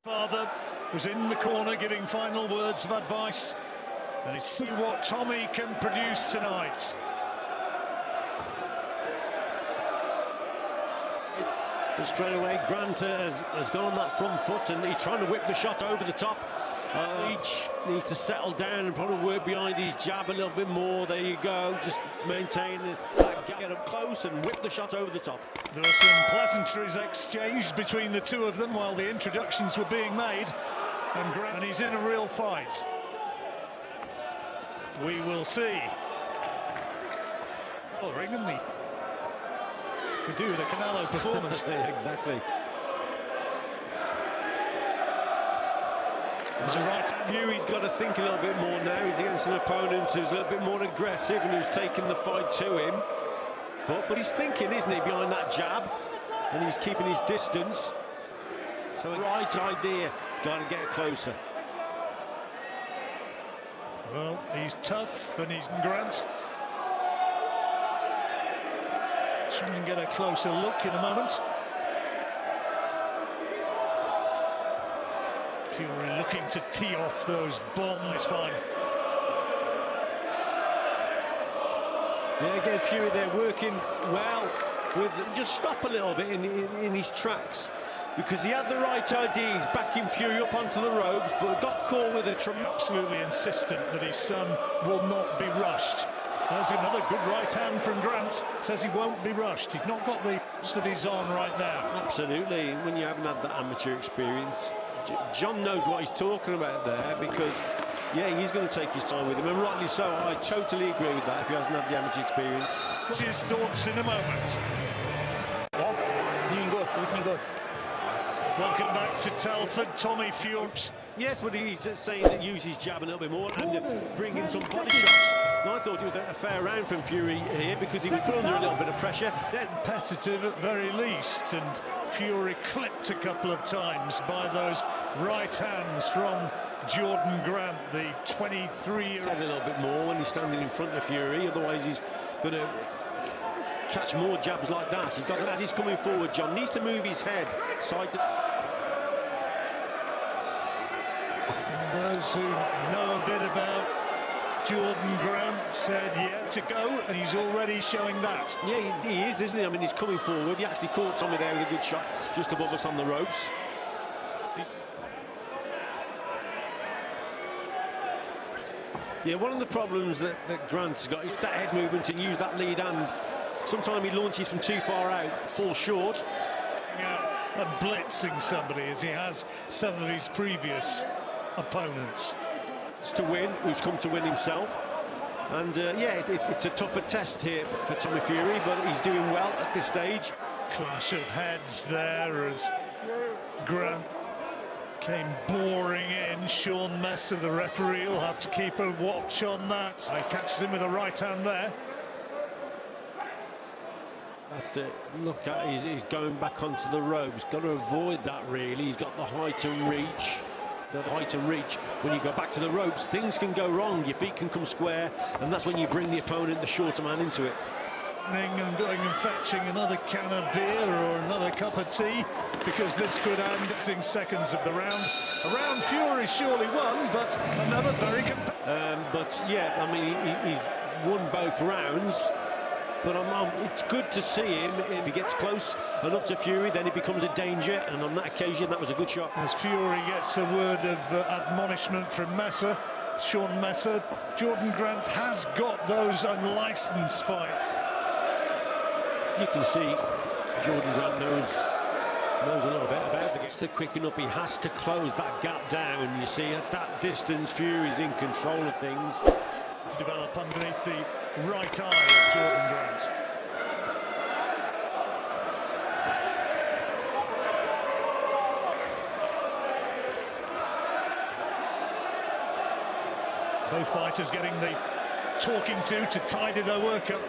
Father was in the corner giving final words of advice, and it's see what Tommy can produce tonight. But straight away, Grant has gone on that front foot and he's trying to whip the shot over the top. Each needs to settle down and probably work behind his jab a little bit more. There you go, just maintain that, get up close and whip the shot over the top. There were some pleasantries exchanged between the two of them while the introductions were being made, and he's in a real fight. We will see. Oh, didn't he? Could do with a Canelo performance. Exactly. There's a right view. He's got to think a little bit more now. He's against an opponent who's a little bit more aggressive and who's taking the fight to him. But he's thinking, isn't he, behind that jab, and he's keeping his distance. So the right idea, got to get closer. Well, he's tough, and he's Grant. Try and get a closer look in a moment. Fury looking to tee off those bombs. Fine. Yeah, again, Fury, they're working well with just stop a little bit in his tracks, because he had the right ideas, backing Fury up onto the ropes, but got caught with a absolutely insistent that his son will not be rushed. There's another good right hand from Grant. Says he won't be rushed. He's not got the that he's on right now. Absolutely. When you haven't had that amateur experience, John knows what he's talking about there, because yeah, he's going to take his time with him, and rightly so. I totally agree with that if he hasn't had the amateur experience. His thoughts in a moment. You can go. Welcome back to Telford, Tommy Fury. Yes, but he's saying that use his jab a little bit more and bring in some body shots. And I thought it was a fair round from Fury here, because he was put under a little bit of pressure. They're competitive at very least, and Fury clipped a couple of times by those right hands from Jordan Grant, the 23-year-old. A little bit more when he's standing in front of Fury, otherwise he's going to catch more jabs like that. He's got, as he's coming forward, John needs to move his head side to... And those who know a bit about Jordan Grant said yeah to go, and he's already showing that. Yeah, he is, isn't he? I mean, he's coming forward. He actually caught Tommy there with a good shot just above us on the ropes. Yeah, one of the problems that Grant's got is that head movement, and use that lead hand. Sometimes he launches from too far out, falls short. And blitzing somebody as he has some of his previous opponents. It's to win, who's come to win himself. And yeah, it's a tougher test here for Tommy Fury, but he's doing well at this stage. Clash of heads there as Grant came boring in. Sean Messer, the referee, will have to keep a watch on that. He catches him with a right hand there. Have to look at he's going back onto the ropes. Got to avoid that, really. He's got the height and reach. The height and reach. When you go back to the ropes, things can go wrong. Your feet can come square, and that's when you bring the opponent, the shorter man, into it. And going and fetching another can of beer or another cup of tea, because this could end in seconds of the round. A round Fury surely won, but another very competitive. But yeah, I mean, he's won both rounds. But it's good to see him. If he gets close enough to Fury, then he becomes a danger, and on that occasion that was a good shot. As Fury gets a word of admonishment from Messer, Sean Messer, Jordan Grant has got those unlicensed fights. You can see Jordan Grant knows a little bit about it. Gets to quicken up, he has to close that gap down. You see, at that distance, Fury's in control of things. To develop underneath the right eye of Jordan Grant. Both fighters getting the talking to tidy their work up.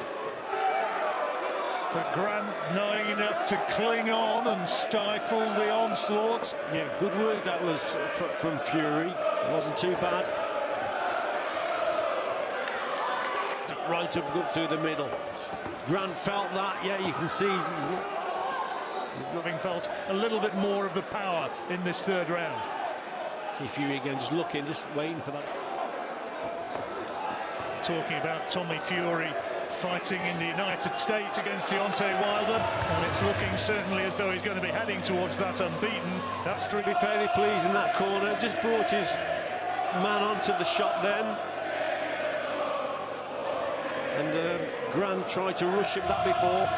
But Grant knowing enough to cling on and stifle the onslaught. Yeah, good work that was from Fury. It wasn't too bad. Right up through the middle. Grant felt that. Yeah, you can see Having felt a little bit more of the power in this third round. See Fury again, just looking, just waiting for that. Talking about Tommy Fury fighting in the United States against Deontay Wilder, and it's looking certainly as though he's going to be heading towards that unbeaten. That's Be fairly pleased in that corner, just brought his man onto the shot then. And Grant tried to rush at that before,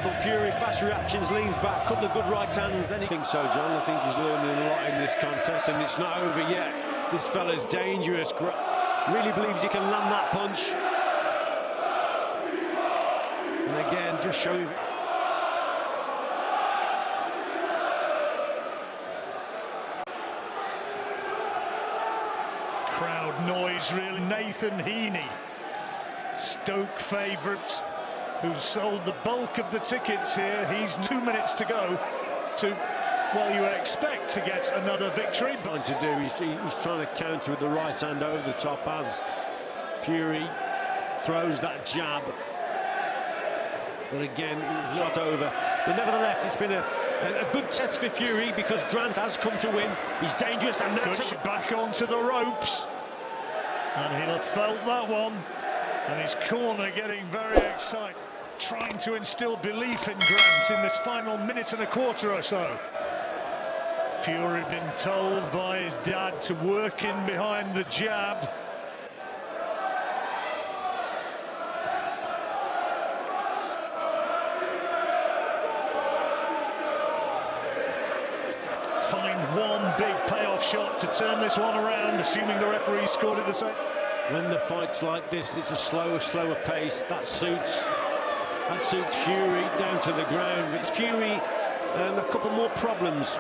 but Fury, fast reactions, leans back, couple of good right hands, then he thinks so, John. I think he's learning a lot in this contest, and it's not over yet. This fella's dangerous. Really believes he can land that punch. And again, just showing. Crowd noise, really. Nathan Heaney, Stoke favourite, who sold the bulk of the tickets here. He's 2 minutes to go to, well, you expect to get another victory. Trying to do, he's trying to counter with the right hand over the top as Fury throws that jab. But again, not over. But nevertheless, it's been a good test for Fury because Grant has come to win. He's dangerous, and that's back onto the ropes. And he'll have felt that one. And his corner getting very excited, trying to instill belief in Grant in this final minute and a quarter or so. Fury been told by his dad to work in behind the jab. Find one big payoff shot to turn this one around, assuming the referee scored it the same. When the fight's like this, it's a slower pace. That suits Fury down to the ground. It's Fury and a couple more problems.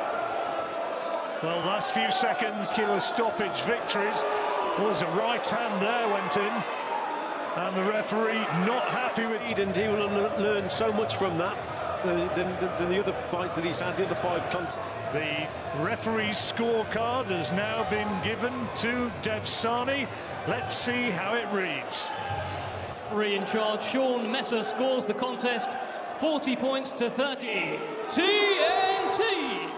Well, last few seconds, killer stoppage victories. Was a right hand there went in, and the referee not happy with it. And he will learn so much from that than the other fights that he's had, the other 5 contests. The referee's scorecard has now been given to Devsani. Let's see how it reads. Referee in charge, Sean Messer, scores the contest 40 points to 30. TNT!